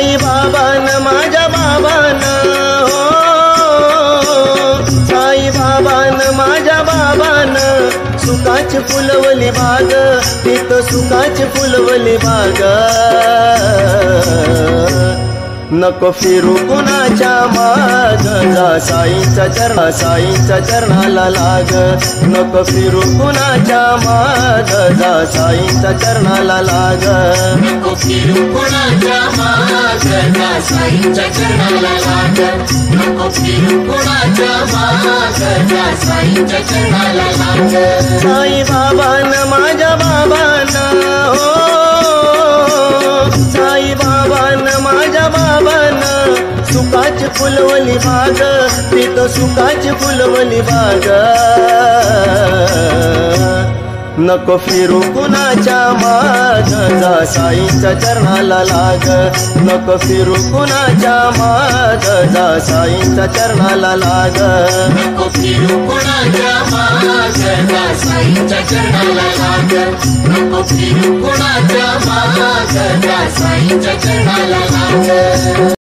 साई बाबान माझ्या बाबान हो, साई बाबान माझ्या बाबान सुखाची फुलवली बाग, तिथं सुखाची फुलवली बाग। नको फिरू कुणाच्या माग, जा साईंच्या चरणा, साईंच्या चरणाला लाग। नको फिरू कुणाच्या माग, जा साईंच्या चरणाला लाग। नको फिरू कुणाच्या माग, जा साईंच्या चरणाला लाग। नको फिरू कुणाच्या माग, जा साईंच्या चरणाला लाग। साई बाबान माझ्या बाबान हो, साई बाबान माझ्या बाबान सुखाची फुलवली बाग, तिथं सुखाची फुलवली बाग। नको फिरू कुणाच्या माग, जा साईंच्या चरणाला लाग। नको फिरू कुणाच्या माग, जा साईंच्या चरणाला लाग। नको फिरू कुणाच्या माग, जा साईंच्या चरणाला लाग। नको फिरू कुणाच्या माग, जा साईंच्या चरणाला लाग।